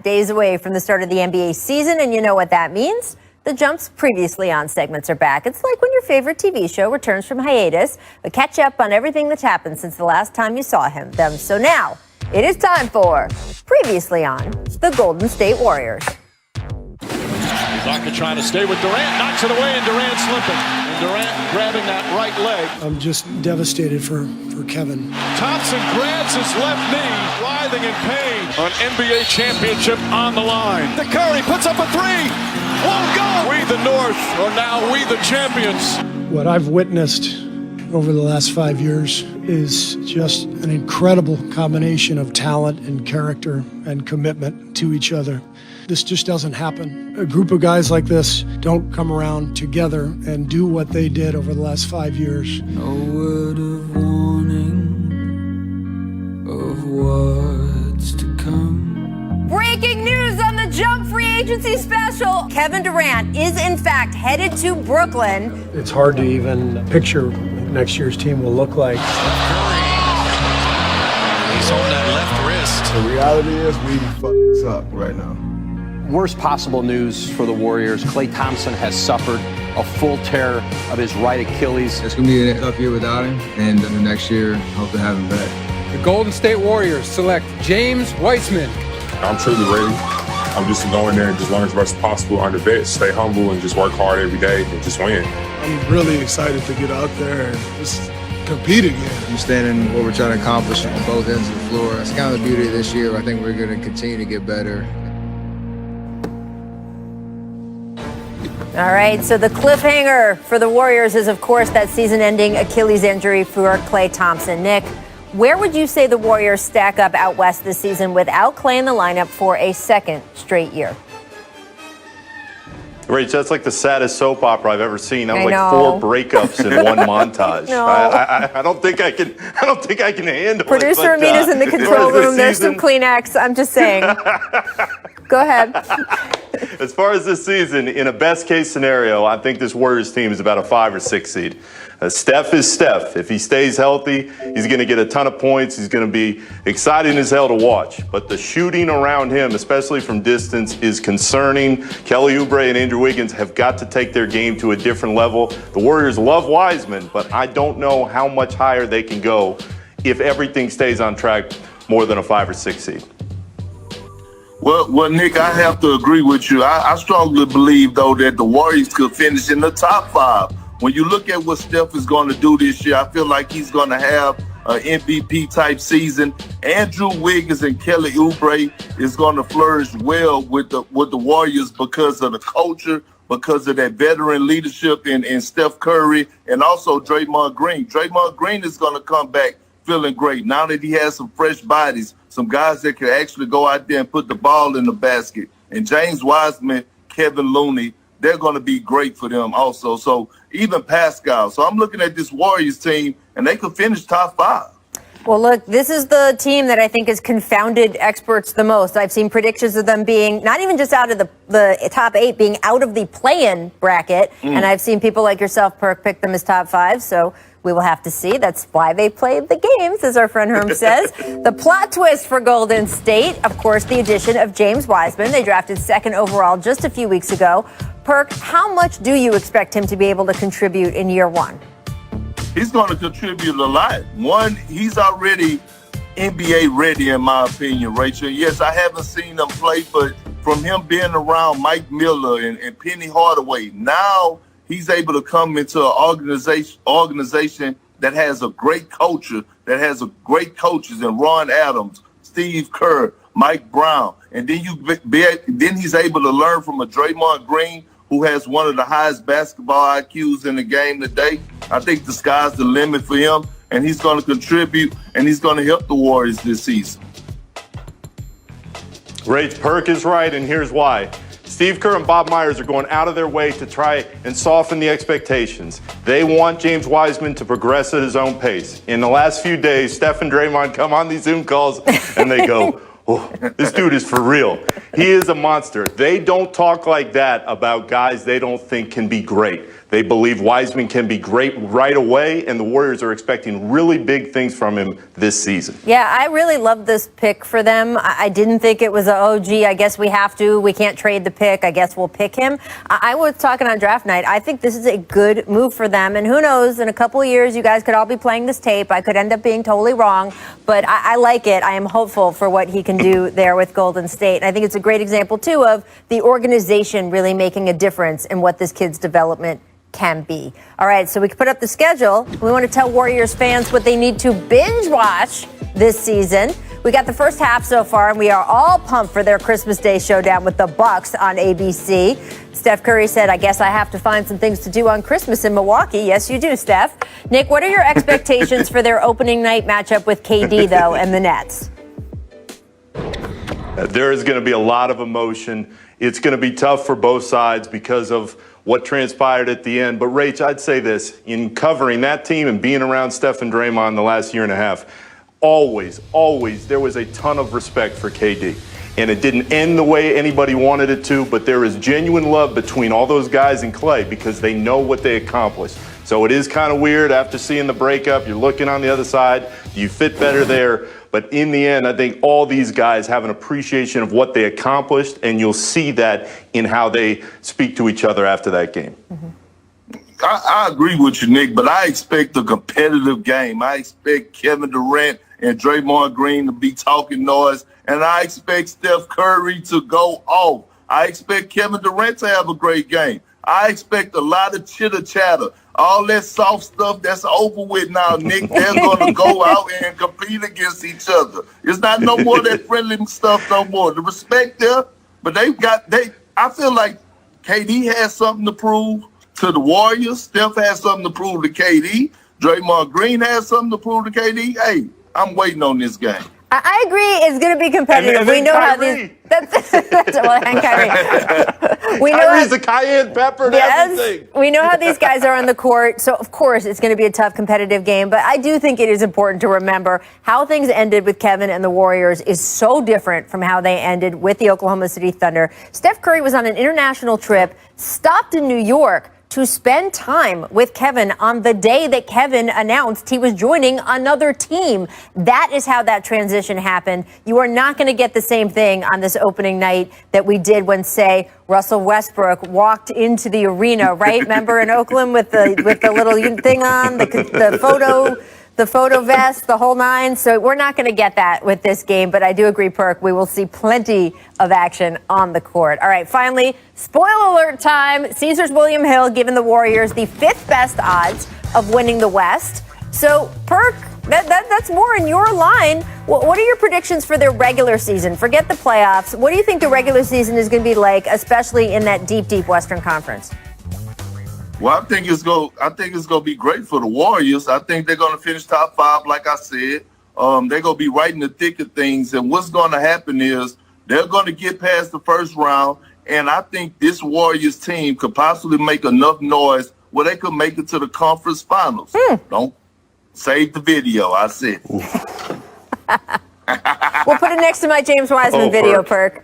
Days away from the start of the NBA season, and you know what that means. The Jump's previously on segments are back. It's like when your favorite TV show returns from hiatus, but catch up on everything that's happened since the last time you saw them. So now, it is time for Previously on the Golden State Warriors. Ibaka trying to stay with Durant, knocks it away, and Durant slipping. And Durant grabbing that right leg. I'm just devastated for Kevin. Thompson grabs his left knee, writhing in pain. An NBA championship on the line. The Curry puts up a three. Won't go. We the North are now we the champions. What I've witnessed over the last 5 years is just an incredible combination of talent and character and commitment to each other. This just doesn't happen. A group of guys like this don't come around together and do what they did over the last 5 years. No word of warning of what's to come. Breaking news on the Jump free agency special. Kevin Durant is in fact headed to Brooklyn. It's hard to even picture what next year's team will look like. Curry. He's on that left wrist. The reality is we fucked up right now. Worst possible news for the Warriors. Klay Thompson has suffered a full tear of his right Achilles. It's going to be a tough year without him, and the next year, hope to have him back. The Golden State Warriors select James Wiseman. I'm truly ready. I'm just going there and just learn as much as possible under vets, stay humble, and just work hard every day and just win. I'm really excited to get out there and just compete again. Understanding what we're trying to accomplish on both ends of the floor. That's kind of the beauty of this year. I think we're going to continue to get better. All right, so the cliffhanger for the Warriors is, of course, that season-ending Achilles injury for Klay Thompson. Nick, where would you say the Warriors stack up out west this season without Klay in the lineup for a second straight year? Rach, that's like the saddest soap opera I've ever seen. I'm I like know. 4 breakups in one montage. No. I don't think I can. I don't think I can handle Producer it. Amina's in the control room. There's some Kleenex. I'm just saying. Go ahead. As far as this season, in a best-case scenario, I think this Warriors team is about a 5 or 6 seed. Steph is Steph. If he stays healthy, he's going to get a ton of points. He's going to be exciting as hell to watch. But the shooting around him, especially from distance, is concerning. Kelly Oubre and Andrew Wiggins have got to take their game to a different level. The Warriors love Wiseman, but I don't know how much higher they can go if everything stays on track more than a 5 or 6 seed. Well, Nick, I have to agree with you. I strongly believe, though, that the Warriors could finish in the top 5. When you look at what Steph is going to do this year, I feel like he's going to have an MVP-type season. Andrew Wiggins and Kelly Oubre is going to flourish well with the Warriors because of the culture, because of that veteran leadership in Steph Curry, and also Draymond Green. Draymond Green is going to come back feeling great now that he has some fresh bodies, some guys that can actually go out there and put the ball in the basket. And James Wiseman, Kevin Looney, they're going to be great for them also. So even Pascal. So I'm looking at this Warriors team, and they could finish top 5. Well, look, this is the team that I think has confounded experts the most. I've seen predictions of them being not even just out of the top 8, being out of the play-in bracket. And I've seen people like yourself, Perk, pick them as top 5. So we will have to see. That's why they play the games, as our friend Herm says. The plot twist for Golden State, of course, the addition of James Wiseman. They drafted 2nd overall just a few weeks ago. Perk, how much do you expect him to be able to contribute in year 1? He's going to contribute a lot. One, he's already NBA ready, in my opinion, Rachel. Yes, I haven't seen him play, but from him being around Mike Miller and Penny Hardaway, now he's able to come into an organization that has a great culture, that has a great coaches in Ron Adams, Steve Kerr, Mike Brown. And then then he's able to learn from a Draymond Green, who has one of the highest basketball IQs in the game today. I think the sky's the limit for him, and he's going to contribute, and he's going to help the Warriors this season. Rach, Perk is right, and here's why. Steve Kerr and Bob Myers are going out of their way to try and soften the expectations. They want James Wiseman to progress at his own pace. In the last few days, Steph and Draymond come on these Zoom calls, and they go, oh, this dude is for real. He is a monster. They don't talk like that about guys they don't think can be great. They believe Wiseman can be great right away, and the Warriors are expecting really big things from him this season. Yeah, I really love this pick for them. I didn't think it was I guess we can't trade the pick. I guess we'll pick him. I was talking on draft night. I think this is a good move for them. And who knows, in a couple of years, you guys could all be playing this tape. I could end up being totally wrong, but I like it. I am hopeful for what he can do there with Golden State. And I think it's a great example, too, of the organization really making a difference in what this kid's development can be. All right, so we can put up the schedule. We want to tell Warriors fans what they need to binge watch this season. We got the first half so far, and we are all pumped for their Christmas Day showdown with the Bucks on ABC. Steph Curry said, I guess I have to find some things to do on Christmas in Milwaukee. Yes, you do, Steph. Nick, what are your expectations for their opening night matchup with KD, though, and the Nets? There is going to be a lot of emotion. It's going to be tough for both sides because of what transpired at the end. But, Rach, I'd say this. In covering that team and being around Steph and Draymond the last year and a half, always, there was a ton of respect for KD. And it didn't end the way anybody wanted it to, but there is genuine love between all those guys and Clay because they know what they accomplished. So it is kind of weird after seeing the breakup. You're looking on the other side. You fit better there. But in the end, I think all these guys have an appreciation of what they accomplished, and you'll see that in how they speak to each other after that game. Mm-hmm. I agree with you, Nick, but I expect a competitive game. I expect Kevin Durant and Draymond Green to be talking noise, and I expect Steph Curry to go off. I expect Kevin Durant to have a great game. I expect a lot of chitter-chatter. All that soft stuff that's over with now, Nick. They're going to go out and compete against each other. It's not no more that friendly stuff no more. The respect there, but I feel like KD has something to prove to the Warriors. Steph has something to prove to KD. Draymond Green has something to prove to KD. Hey, I'm waiting on this game. I agree it's going to be competitive. And we know Kyrie. How these... and Kyrie. We know Kyrie's the cayenne pepper and everything. We know how these guys are on the court, so of course it's going to be a tough competitive game. But I do think it is important to remember how things ended with Kevin and the Warriors is so different from how they ended with the Oklahoma City Thunder. Steph Curry was on an international trip, stopped in New York to spend time with Kevin on the day that Kevin announced he was joining another team. That is how that transition happened. You are not going to get the same thing on this opening night that we did when, say, Russell Westbrook walked into the arena, right? Remember in Oakland with the little thing on, the photo vest, the whole nine. So we're not going to get that with this game, but I do agree, Perk. We will see plenty of action on the court. All right, finally, spoiler alert time. Caesars William Hill giving the Warriors the 5th best odds of winning the West. So, Perk, that's more in your line. What are your predictions for their regular season? Forget the playoffs. What do you think the regular season is going to be like, especially in that deep Western Conference? Well, I think it's gonna be great for the Warriors. I think they're gonna finish top 5, like I said. They're gonna be right in the thick of things. And what's gonna happen is they're gonna get past the first round. And I think this Warriors team could possibly make enough noise where they could make it to the conference finals. Don't save the video. I said. We'll put it next to my James Wiseman video, Perk.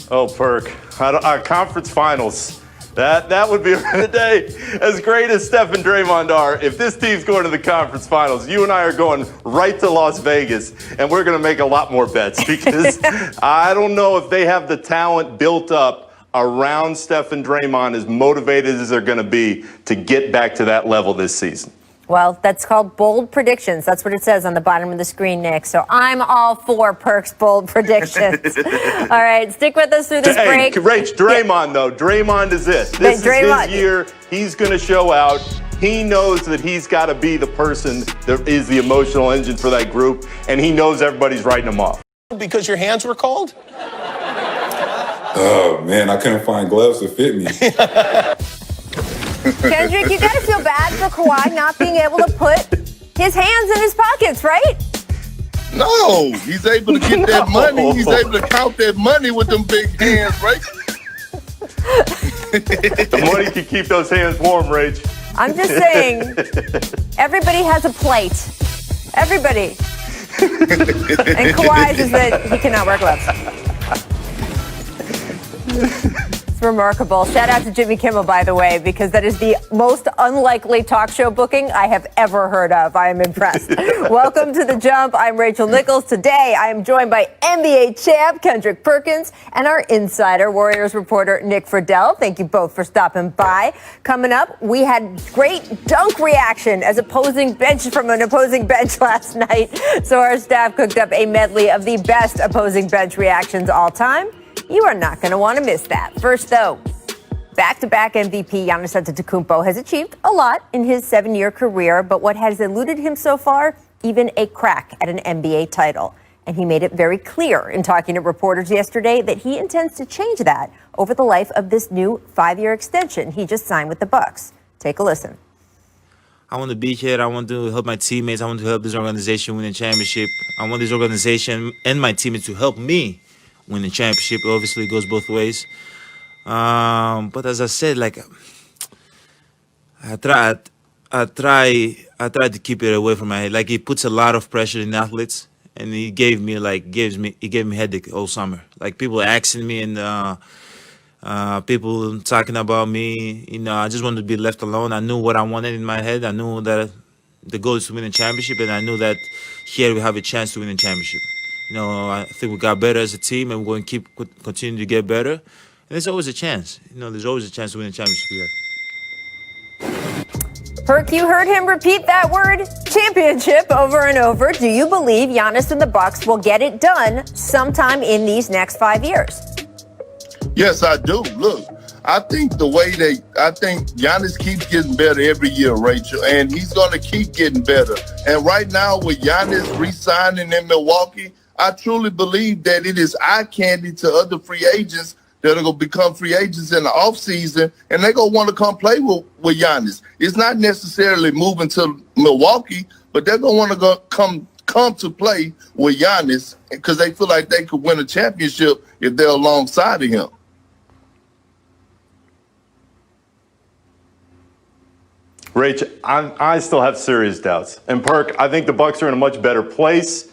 Perk. Our conference finals. That would be the day. As great as Steph and Draymond are, if this team's going to the conference finals, you and I are going right to Las Vegas, and we're going to make a lot more bets because I don't know if they have the talent built up around Steph and Draymond as motivated as they're going to be to get back to that level this season. Well, that's called bold predictions. That's what it says on the bottom of the screen, Nick. So I'm all for Perk's bold predictions. All right, stick with us through this break. Rach, Draymond, though. Draymond is it. This is his year. He's going to show out. He knows that he's got to be the person that is the emotional engine for that group, and he knows everybody's writing him off. Because your hands were cold? Oh, man, I couldn't find gloves to fit me. Kendrick, you gotta feel bad for Kawhi not being able to put his hands in his pockets, right? No, he's able to get that money. He's able to count that money with them big hands, right? The money can keep those hands warm, Rach. I'm just saying, everybody has a plate. Everybody. And Kawhi's is that he cannot wear gloves. remarkable. Shout out to Jimmy Kimmel, by the way, because that is the most unlikely talk show booking I have ever heard of. I am impressed. Welcome to The Jump. I'm Rachel Nichols. Today, I am joined by NBA champ Kendrick Perkins and our insider Warriors reporter Nick Friedel. Thank you both for stopping by. Coming up, we had great dunk reaction from an opposing bench last night. So our staff cooked up a medley of the best opposing bench reactions all time. You are not going to want to miss that. First, though, back-to-back MVP Giannis Antetokounmpo has achieved a lot in his 7-year career, but what has eluded him so far? Even a crack at an NBA title. And he made it very clear in talking to reporters yesterday that he intends to change that over the life of this new 5-year extension he just signed with the Bucks. Take a listen. I want to be here. I want to help my teammates. I want to help this organization win a championship. I want this organization and my teammates to help me win the championship. Obviously, it goes both ways. But as I said, like I try to keep it away from my head. Like it puts a lot of pressure in athletes, and he gave me headache all summer. Like people asking me and people talking about me. You know, I just wanted to be left alone. I knew what I wanted in my head. I knew that the goal is to win a championship, and I knew that here we have a chance to win a championship. You know, I think we got better as a team, and we're going to continue to get better. And there's always a chance. You know, there's always a chance to win a championship here. Perk, you heard him repeat that word, championship, over and over. Do you believe Giannis and the Bucks will get it done sometime in these next 5 years? Yes, I do. Look, I think Giannis keeps getting better every year, Rachel, and he's going to keep getting better. And right now, with Giannis re-signing in Milwaukee, I truly believe that it is eye candy to other free agents that are going to become free agents in the offseason, and they're going to want to come play with Giannis. It's not necessarily moving to Milwaukee, but they're going to want to come to play with Giannis because they feel like they could win a championship if they're alongside of him. Rach, I still have serious doubts. And Perk, I think the Bucks are in a much better place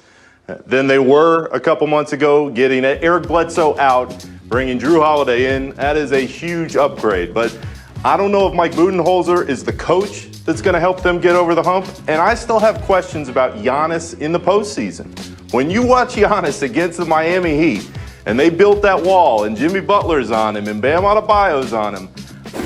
than they were a couple months ago, getting Eric Bledsoe out, bringing Drew Holiday in. That is a huge upgrade. But I don't know if Mike Budenholzer is the coach that's going to help them get over the hump. And I still have questions about Giannis in the postseason. When you watch Giannis against the Miami Heat, and they built that wall, and Jimmy Butler's on him, and Bam Adebayo's on him,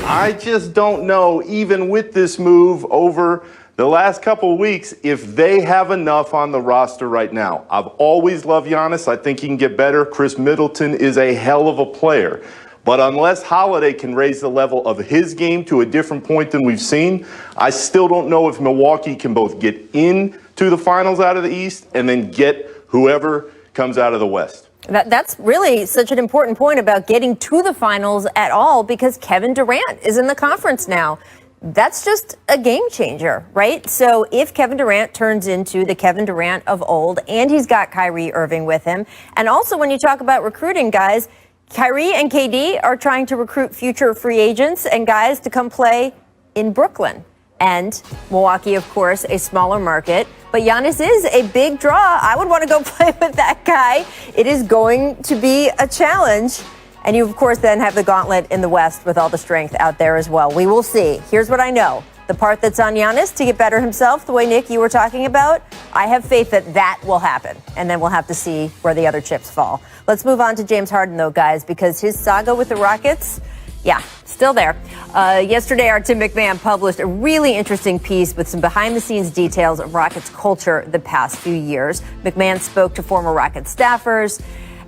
I just don't know, even with this move over the last couple of weeks, if they have enough on the roster right now. I've always loved Giannis. I think he can get better. Chris Middleton is a hell of a player. But unless Holiday can raise the level of his game to a different point than we've seen, I still don't know if Milwaukee can both get into the finals out of the East and then get whoever comes out of the West. That's really such an important point about getting to the finals at all, because Kevin Durant is in the conference now. That's just a game changer, right? So if Kevin Durant turns into the Kevin Durant of old, and he's got Kyrie Irving with him, and also when you talk about recruiting, guys, Kyrie and KD are trying to recruit future free agents and guys to come play in Brooklyn. And Milwaukee, of course, a smaller market. But Giannis is a big draw. I would want to go play with that guy. It is going to be a challenge. And you, of course, then have the gauntlet in the West with all the strength out there as well. We will see. Here's what I know. The part that's on Giannis to get better himself, the way, Nick, you were talking about, I have faith that that will happen. And then we'll have to see where the other chips fall. Let's move on to James Harden, though, guys, because his saga with the Rockets, yeah, still there. Yesterday, our Tim McMahon published a really interesting piece with some behind-the-scenes details of Rockets culture the past few years. McMahon spoke to former Rockets staffers.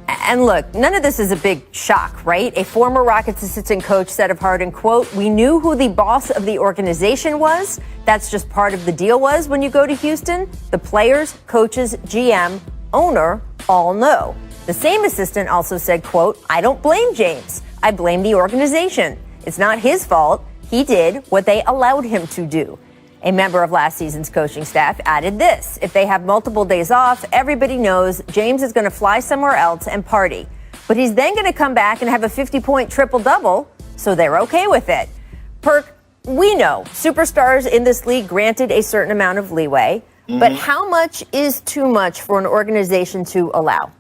And look, none of this is a big shock, right? A former Rockets assistant coach said of Harden, quote, "We knew who the boss of the organization was. That's just part of the deal was when you go to Houston. The players, coaches, GM, owner all know." The same assistant also said, quote, "I don't blame James. I blame the organization. It's not his fault. He did what they allowed him to do." A member of last season's coaching staff added this: "If they have multiple days off, everybody knows James is going to fly somewhere else and party. But he's then going to come back and have a 50-point triple-double, so they're okay with it." Perk, we know superstars in this league granted a certain amount of leeway, but how much is too much for an organization to allow?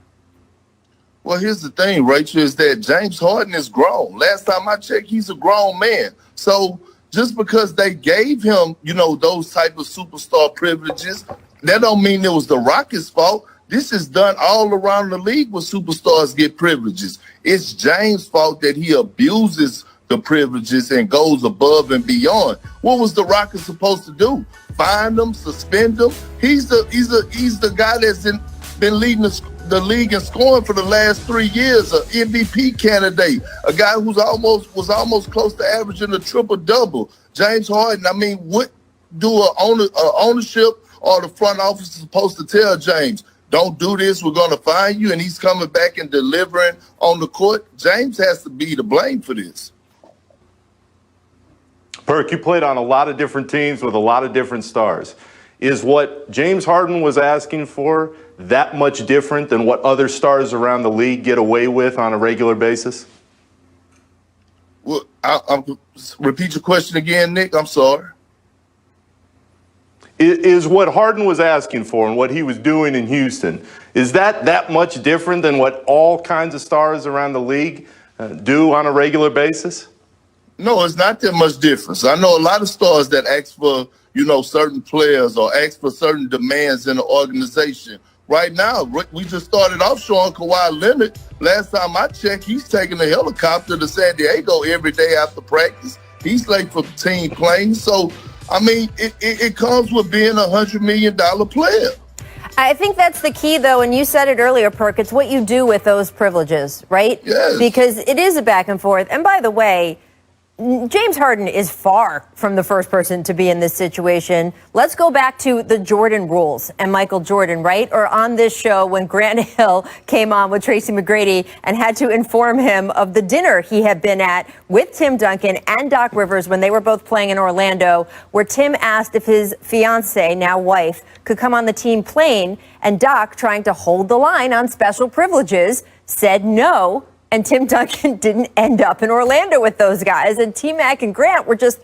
Well, here's the thing, Rachel, is that James Harden is grown. Last time I checked, he's a grown man. So just because they gave him, those type of superstar privileges, that don't mean it was the Rockets' fault. This is done all around the league when superstars get privileges. It's James' fault that he abuses the privileges and goes above and beyond. What was the Rockets supposed to do? Fine them, suspend them? He's the guy that's been leading the league in scoring for the last 3 years, an MVP candidate, a guy who's was almost close to averaging a triple-double. James Harden, I mean, what do ownership or the front office is supposed to tell James? Don't do this, we're going to fine you, and he's coming back and delivering on the court? James has to be to blame for this. Perk, you played on a lot of different teams with a lot of different stars. Is what James Harden was asking for that much different than what other stars around the league get away with on a regular basis? Well, I'll repeat your question again, Nick. I'm sorry. Is what Harden was asking for and what he was doing in Houston, is that much different than what all kinds of stars around the league do on a regular basis? No, it's not that much difference. I know a lot of stars that ask for, certain players or ask for certain demands in the organization. Right now, we just started off showing Kawhi Leonard. Last time I checked, he's taking a helicopter to San Diego every day after practice. He's late for team playing. So, I mean, it comes with being $100 million player. I think that's the key, though, and you said it earlier, Perk. It's what you do with those privileges, right? Yes. Because it is a back and forth. And by the way, James Harden is far from the first person to be in this situation. Let's go back to the Jordan rules and Michael Jordan, right? Or on this show when Grant Hill came on with Tracy McGrady and had to inform him of the dinner he had been at with Tim Duncan and Doc Rivers when they were both playing in Orlando, where Tim asked if his fiancée, now wife, could come on the team plane, and Doc, trying to hold the line on special privileges, said no. And Tim Duncan didn't end up in Orlando with those guys. And T-Mac and Grant were just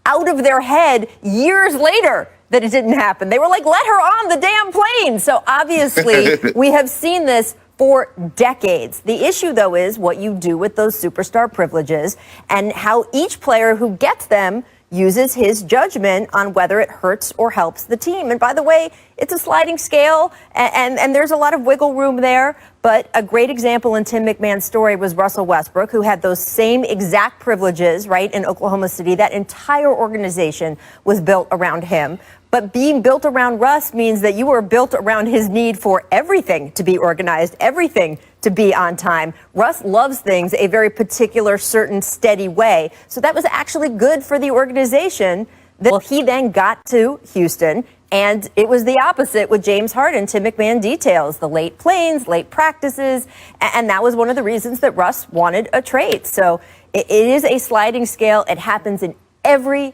out of their head years later that it didn't happen. They were like, let her on the damn plane. So obviously, we have seen this for decades. The issue, though, is what you do with those superstar privileges and how each player who gets them uses his judgment on whether it hurts or helps the team. And by the way, it's a sliding scale, and there's a lot of wiggle room there. But a great example in Tim McMahon's story was Russell Westbrook, who had those same exact privileges, right, in Oklahoma City. That entire organization was built around him. But being built around Russ means that you were built around his need for everything to be organized, everything to be on time. Russ loves things a very particular, certain, steady way. So that was actually good for the organization. Well, he then got to Houston, and it was the opposite with James Harden. Tim McMahon details the late planes, late practices, and that was one of the reasons that Russ wanted a trade. So it is a sliding scale. It happens in every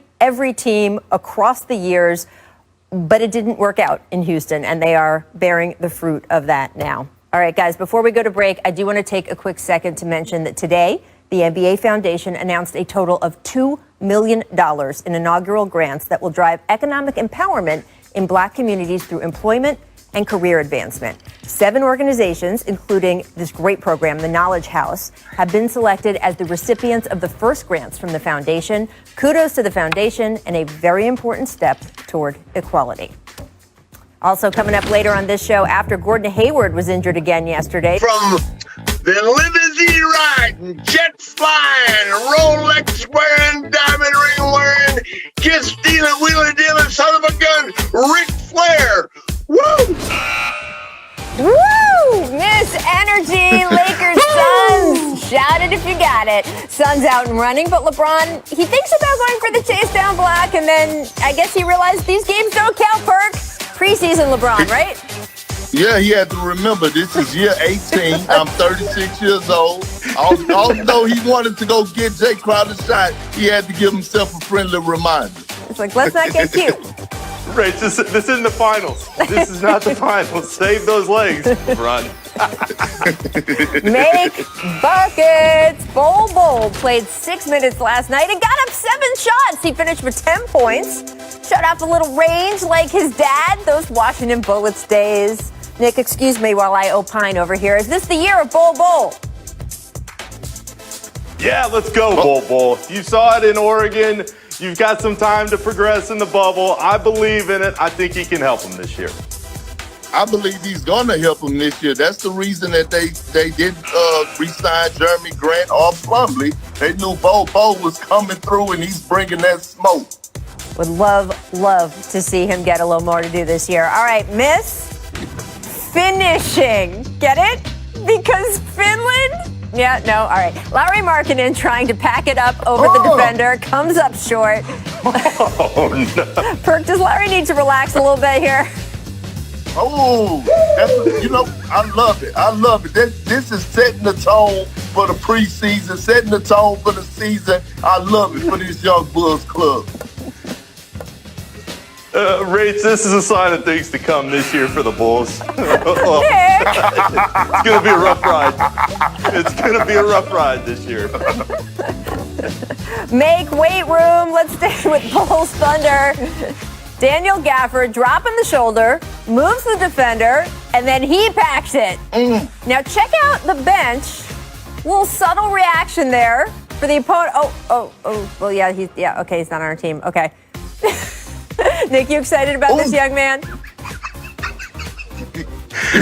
team across the years. But it didn't work out in Houston, and they are bearing the fruit of that now. All right, guys, before we go to break, I do want to take a quick second to mention that today, the NBA Foundation announced a total of $2 million in inaugural grants that will drive economic empowerment in Black communities through employment and career advancement. 7 organizations, including this great program, the Knowledge House, have been selected as the recipients of the first grants from the foundation. Kudos to the foundation and a very important step toward equality. Also coming up later on this show, after Gordon Hayward was injured again yesterday. From the limousine riding, jet flying, Rolex wearing, diamond ring wearing, kiss stealing, wheeling dealing, son of a gun, Ric Flair. Woo! Woo! Miss Energy, Lakers, Suns. Shout it if you got it. Suns out and running, but LeBron, he thinks about going for the chase down block, and then I guess he realized these games don't count, Perk. Preseason LeBron, right? Yeah, he had to remember this is year 18. I'm 36 years old. Although he wanted to go get Jay Crowder's shot, he had to give himself a friendly reminder. It's like, let's not get cute. Right, this isn't the finals. This is not the finals. Save those legs. Run. Make buckets. Bol played 6 minutes last night and got up 7 shots. He finished with 10 points. Shut off a little range like his dad, those Washington Bullets days. Nick, excuse me while I opine over here. Is this the year of Bol Bol? Yeah, let's go, Bol. You saw it in Oregon. You've got some time to progress in the bubble. I believe in it. I think he can help him this year. I believe he's going to help him this year. That's the reason that they didn't re-sign Jeremy Grant or Plumlee. They knew Bol was coming through, and he's bringing that smoke. Would love to see him get a little more to do this year. All right, Miss Finishing. Get it? Because Finland? Yeah, no, all right. Lauri Markkanen trying to pack it up over the defender, comes up short. Oh, no. Perk, does Lauri need to relax a little bit here? Oh, I love it. I love it. This is setting the tone for the preseason, setting the tone for the season. I love it for this young Bulls club. Rach, this is a sign of things to come this year for the Bulls. Nick! It's going to be a rough ride. It's going to be a rough ride this year. Make weight room. Let's stay with Bulls Thunder. Daniel Gafford dropping the shoulder, moves the defender, and then he packs it. Now check out the bench. Little subtle reaction there for the opponent. Well, yeah, okay, he's not on our team. Okay. Nick, you excited about this young man?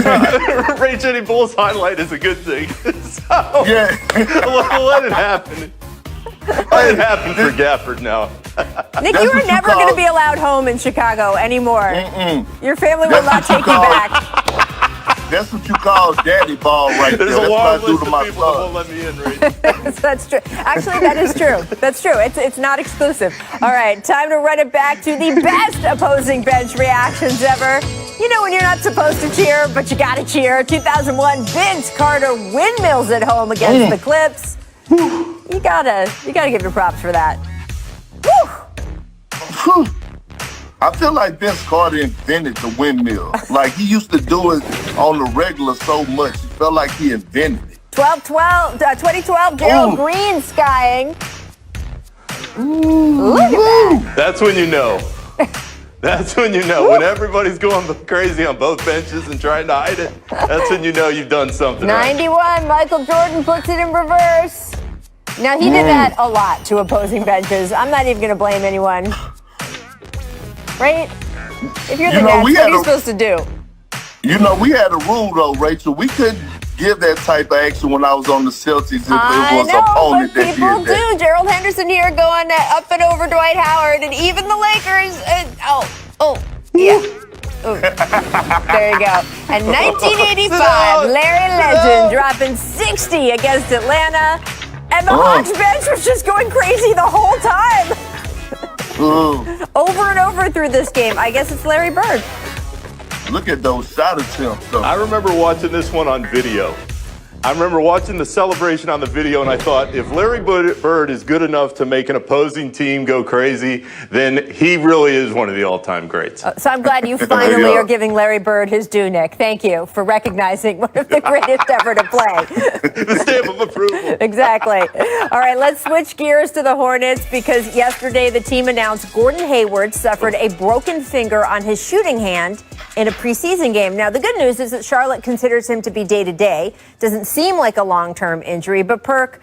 Rach, any Bulls highlight is a good thing. So, yeah. let it happen. Let it happen for Gafford now. Nick, you are never going to be allowed home in Chicago anymore. Your family will not take you back. That's what you call daddy ball right there. There's a long list of people that won't let me in, Rach. That's true. Actually, that is true. That's true. It's not exclusive. All right, time to run it back to the best opposing bench reactions ever. You know when you're not supposed to cheer, but you got to cheer. 2001 Vince Carter windmills at home against the Clips. You gotta give your props for that. Whew. I feel like Vince Carter invented the windmill. Like, he used to do it on the regular so much. It felt like he invented it. 2012, Gerald Green skying. Look at that. That's when you know. That's when you know. When everybody's going crazy on both benches and trying to hide it, that's when you know you've done something 91, right. Michael Jordan puts it in reverse. Now, he did that a lot to opposing benches. I'm not even going to blame anyone. Right? If you're the Nets, what are you supposed to do? You know, we had a rule, though, Rachel. We couldn't give that type of action when I was on the Celtics if it was an opponent that did that. People do. Gerald Henderson here going up and over Dwight Howard, and even the Lakers. Yeah. There you go. And 1985, Larry Legend dropping 60 against Atlanta. And the Hawks bench was just going crazy the whole time. Over and over through this game. I guess it's Larry Bird. Look at those shot attempts, though. I remember watching this one on video. I remember watching the celebration on the video, and I thought, if Larry Bird is good enough to make an opposing team go crazy, then he really is one of the all-time greats. So I'm glad you finally are giving Larry Bird his due, Nick. Thank you for recognizing one of the greatest ever to play. The stamp of approval. Exactly. All right, let's switch gears to the Hornets because yesterday the team announced Gordon Hayward suffered a broken finger on his shooting hand in a preseason game. Now, the good news is that Charlotte considers him to be day-to-day. Doesn't seem like a long-term injury, but Perk,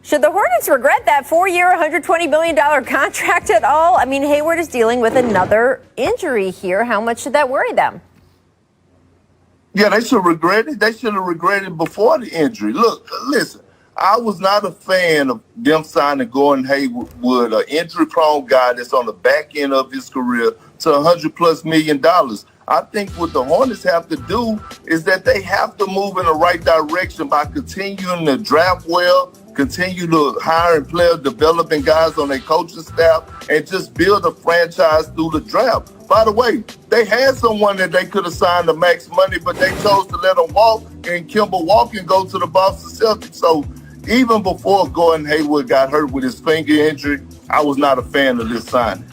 should the Hornets regret that 4-year, $120 million contract at all? I mean, Hayward is dealing with another injury here. How much should that worry them? Yeah, they should regret it. They should have regretted it before the injury. Look, listen, I was not a fan of them signing Gordon Hayward, an injury-prone guy that's on the back end of his career, to $100+ million. I think what the Hornets have to do is that they have to move in the right direction by continuing to draft well, continue to hire and player developing guys on their coaching staff, and just build a franchise through the draft. By the way, they had someone that they could have signed the max money, but they chose to let him walk, and Kemba Walker go to the Boston Celtics. So even before Gordon Hayward got hurt with his finger injury, I was not a fan of this signing.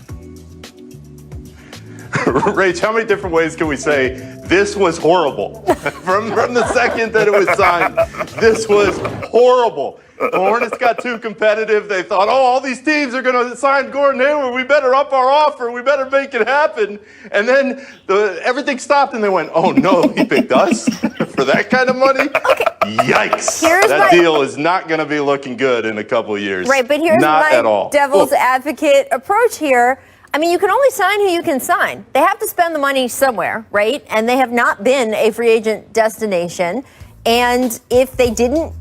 Rach, how many different ways can we say This was horrible. from the second that it was signed, this was horrible. The Hornets got too competitive. They thought, all these teams are going to sign Gordon Hayward. We better up our offer. We better make it happen. And then everything stopped, and they went, oh, no, he picked us for that kind of money? Okay. Yikes. That deal is not going to be looking good in a couple of years. Right, but here's not my at all. devil's advocate approach here. I mean, you can only sign who you can sign. They have to spend the money somewhere, right? And they have not been a free agent destination. And if they didn't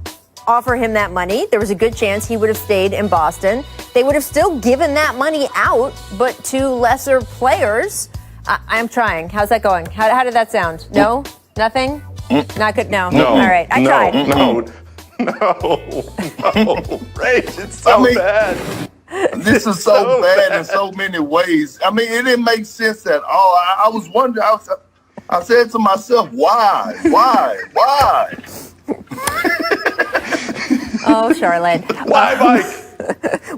offer him that money, there was a good chance he would have stayed in Boston. They would have still given that money out, but to lesser players. I'm trying. How's that going? How did that sound? No? Nothing? Not good? No. All right. I tried. No. Rach, it's so bad. This is so bad in so many ways. I mean, it didn't make sense at all. I was wondering, I said to myself, why? Oh, Charlotte. Why, Mike?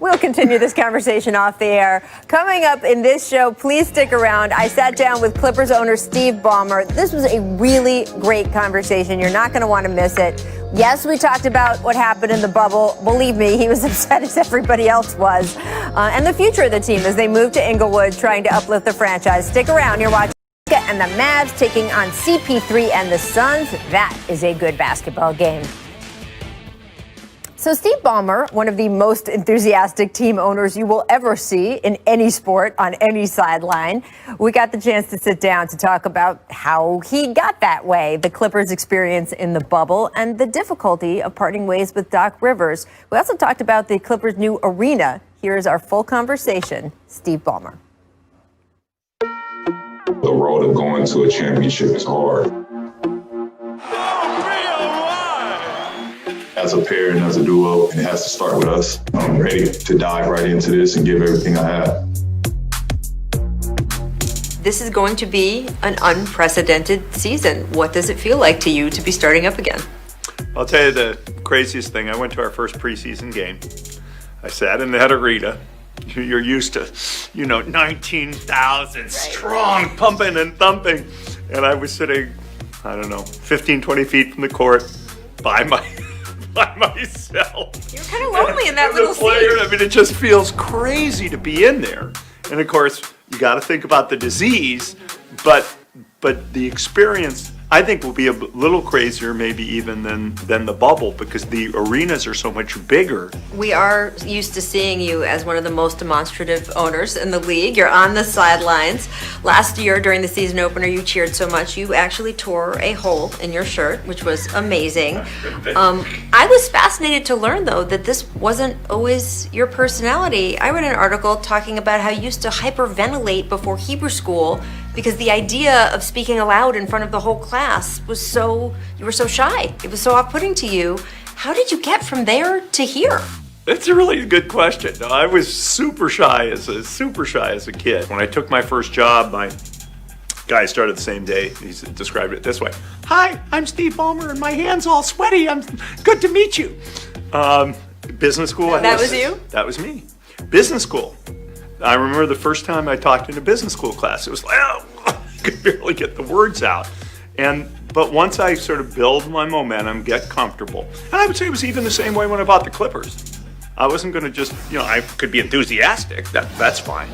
We'll continue this conversation off the air. Coming up in this show, please stick around. I sat down with Clippers owner Steve Ballmer. This was a really great conversation. You're not going to want to miss it. Yes, we talked about what happened in the bubble. Believe me, he was upset as everybody else was. And the future of the team as they move to Inglewood, trying to uplift the franchise. Stick around. You're watching and the Mavs taking on CP3 and the Suns. That is a good basketball game. So Steve Ballmer, one of the most enthusiastic team owners you will ever see in any sport on any sideline. We got the chance to sit down to talk about how he got that way, the Clippers' experience in the bubble, and the difficulty of parting ways with Doc Rivers. We also talked about the Clippers' new arena. Here's our full conversation. Steve Ballmer. The road of going to a championship is hard. As a pair and as a duo, it has to start with us. I'm ready to dive right into this and give everything I have. This is going to be an unprecedented season. What does it feel like to you to be starting up again? I'll tell you the craziest thing. I went to our first preseason game. I sat in that arena. You're used to, 19,000 strong, pumping and thumping. And I was sitting, 15, 20 feet from the court by myself. You're kind of lonely in that little seat. I mean, it just feels crazy to be in there. And of course, you got to think about the disease, but the experience, I think, will be a little crazier maybe even than the bubble, because the arenas are so much bigger. We are used to seeing you as one of the most demonstrative owners in the league. You're on the sidelines. Last year during the season opener, you cheered so much you actually tore a hole in your shirt, which was amazing. I was fascinated to learn, though, that this wasn't always your personality. I read an article talking about how you used to hyperventilate before Hebrew school because the idea of speaking aloud in front of the whole class was you were so shy. It was so off-putting to you. How did you get from there to here? That's a really good question. No, I was super shy as a kid. When I took my first job, my guy started the same day. He described it this way: "Hi, I'm Steve Ballmer, and my hand's all sweaty. I'm good to meet you." Business school. That was you? That was me. Business school. I remember the first time I talked in a business school class. It was like, I could barely get the words out. But once I sort of build my momentum, get comfortable, and I would say it was even the same way when I bought the Clippers. I wasn't going to just, I could be enthusiastic. That's fine.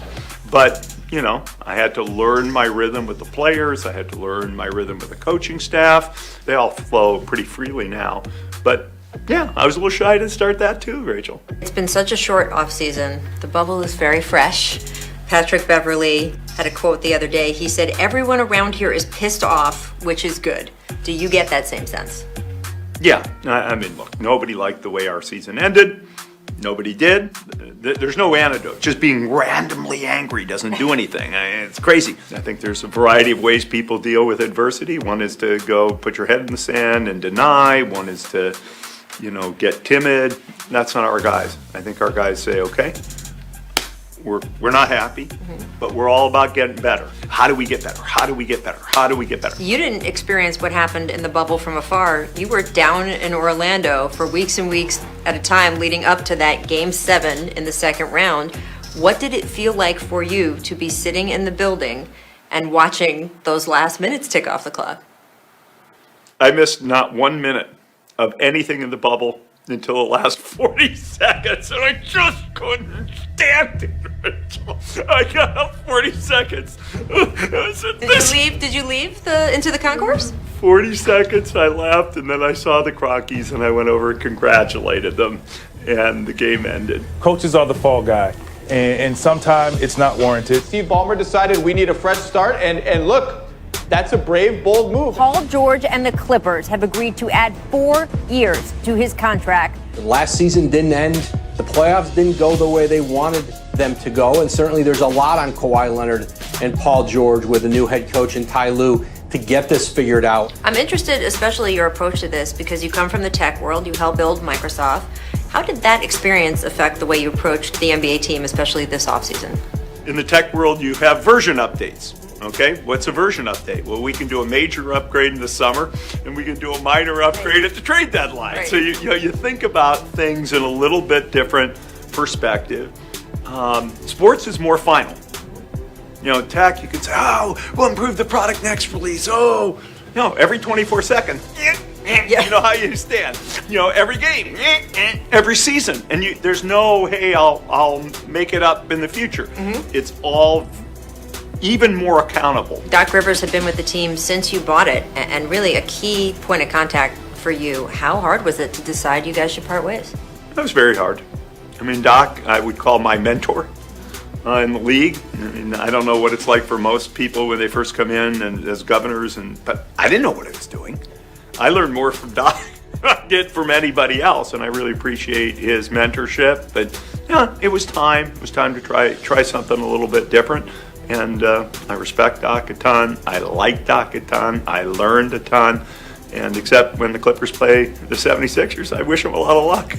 But, I had to learn my rhythm with the players. I had to learn my rhythm with the coaching staff. They all flow pretty freely now. But yeah, I was a little shy to start that too, Rachel. It's been such a short off season. The bubble is very fresh. Patrick Beverley had a quote the other day. He said, "Everyone around here is pissed off, which is good." Do you get that same sense? Yeah, I mean, look, nobody liked the way our season ended. Nobody did. There's no antidote. Just being randomly angry doesn't do anything. It's crazy. I think there's a variety of ways people deal with adversity. One is to go put your head in the sand and deny. One is to, get timid. That's not our guys. I think our guys say, okay, we're not happy, but we're all about getting better. How do we get better? How do we get better? How do we get better? You didn't experience what happened in the bubble from afar. You were down in Orlando for weeks and weeks at a time leading up to that Game 7 in the second round. What did it feel like for you to be sitting in the building and watching those last minutes tick off the clock. I missed not 1 minute of anything in the bubble until the last 40 seconds, and I just couldn't stand it. I got up 40 seconds. Did you leave into the concourse? 40 seconds, I left, and then I saw the Crockies, and I went over and congratulated them, and the game ended. Coaches are the fall guy, and sometimes it's not warranted. Steve Ballmer decided we need a fresh start, and look, that's a brave, bold move. Paul George and the Clippers have agreed to add 4 years to his contract. Last season didn't end. The playoffs didn't go the way they wanted them to go, and certainly there's a lot on Kawhi Leonard and Paul George with a new head coach in Ty Lue to get this figured out. I'm interested, especially your approach to this, because you come from the tech world, you helped build Microsoft. How did that experience affect the way you approached the NBA team, especially this offseason? In the tech world, you have version updates. Okay, what's a version update? Well, we can do a major upgrade in the summer, and we can do a minor upgrade at the trade deadline. Right. So you think about things in a little bit different perspective. Sports is more final. Tech, you can say, oh, we'll improve the product next release. Oh, every 24 seconds. You know how you stand. Every game, every season, and there's no, hey, I'll make it up in the future. Mm-hmm. It's all even more accountable. Doc Rivers had been with the team since you bought it, and really a key point of contact for you. How hard was it to decide you guys should part ways? That was very hard. I mean, Doc, I would call my mentor in the league. I don't know what it's like for most people when they first come in and as governors, but I didn't know what I was doing. I learned more from Doc than I did from anybody else, and I really appreciate his mentorship. But it was time. It was time to try something a little bit different. And I respect Doc a ton. I like Doc a ton. I learned a ton. And except when the Clippers play the 76ers, I wish them a lot of luck.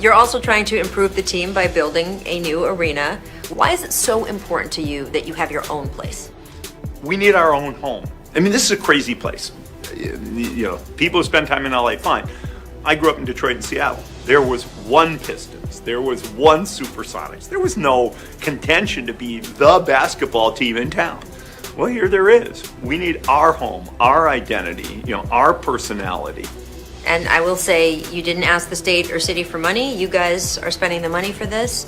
You're also trying to improve the team by building a new arena. Why is it so important to you that you have your own place? We need our own home. I mean, this is a crazy place. People who spend time in LA, fine. I grew up in Detroit and Seattle. There was one Pistons. There was one Supersonics. There was no contention to be the basketball team in town. Well, here there is. We need our home, our identity, our personality. And I will say, you didn't ask the state or city for money. You guys are spending the money for this.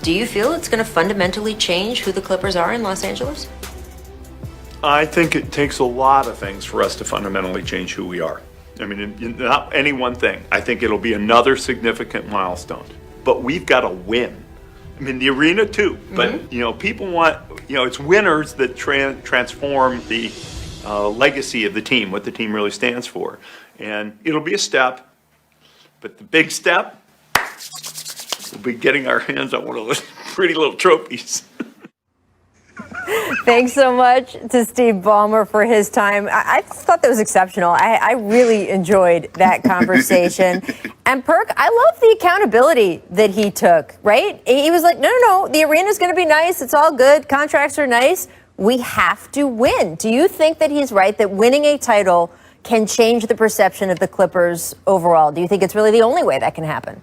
Do you feel it's going to fundamentally change who the Clippers are in Los Angeles? I think it takes a lot of things for us to fundamentally change who we are. I mean, not any one thing. I think it'll be another significant milestone. But we've got to win. I mean, the arena too. But, people want, it's winners that transform the legacy of the team, what the team really stands for. And it'll be a step. But the big step, we'll be getting our hands on one of those pretty little trophies. Thanks so much to Steve Ballmer for his time. I thought that was exceptional. I really enjoyed that conversation. And Perk, I love the accountability that he took, right? He was like, no, the arena's going to be nice. It's all good. Contracts are nice. We have to win. Do you think that he's right that winning a title can change the perception of the Clippers overall? Do you think it's really the only way that can happen?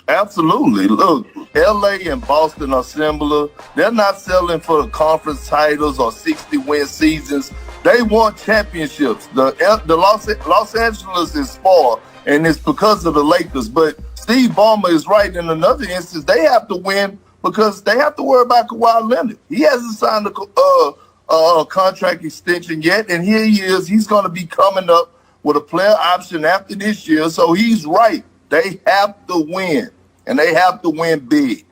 Absolutely. Look, LA and Boston are similar. They're not selling for the conference titles or 60-win seasons. They want championships. The Los Angeles is spoiled, and it's because of the Lakers. But Steve Ballmer is right in another instance. They have to win because they have to worry about Kawhi Leonard. He hasn't signed a contract extension yet, and here he is. He's going to be coming up with a player option after this year, so he's right. They have to win, and they have to win big.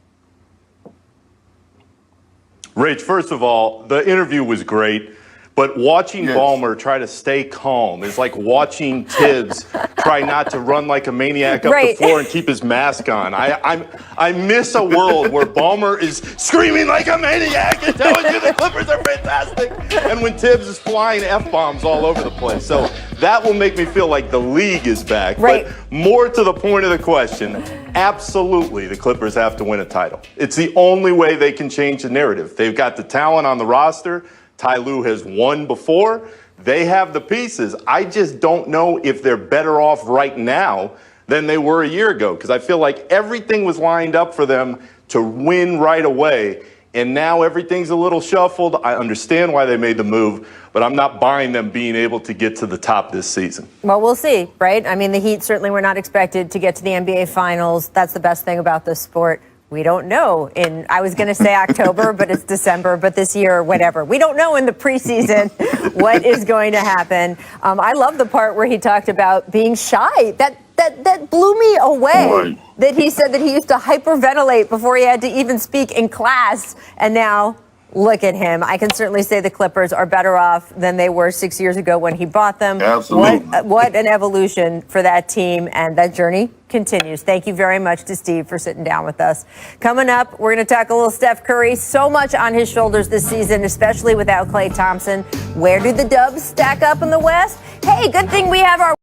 Rich, first of all, the interview was great, but watching Ballmer try to stay calm is like watching Tibbs try not to run like a maniac up the floor and keep his mask on. I miss a world where Ballmer is screaming like a maniac and telling you the Clippers are fantastic, and when Tibbs is flying F-bombs all over the place. So that will make me feel like the league is back. Right. But more to the point of the question, absolutely the Clippers have to win a title. It's the only way they can change the narrative. They've got the talent on the roster. Ty Lue has won before. They have the pieces. I just don't know if they're better off right now than they were a year ago, because I feel like everything was lined up for them to win right away. And now everything's a little shuffled. I understand why they made the move, but I'm not buying them being able to get to the top this season. Well, we'll see, right? I mean, the Heat certainly were not expected to get to the NBA Finals. That's the best thing about this sport. We don't know I was going to say October, but it's December, but this year, whatever. We don't know in the preseason what is going to happen. I love the part where he talked about being shy. That blew me away, that he said that he used to hyperventilate before he had to even speak in class. And now, look at him. I can certainly say the Clippers are better off than they were 6 years ago when he bought them. Absolutely. What an evolution for that team, and that journey continues. Thank you very much to Steve for sitting down with us. Coming up, we're going to talk a little Steph Curry. So much on his shoulders this season, especially without Klay Thompson. Where do the Dubs stack up in the West? Hey, good thing we have our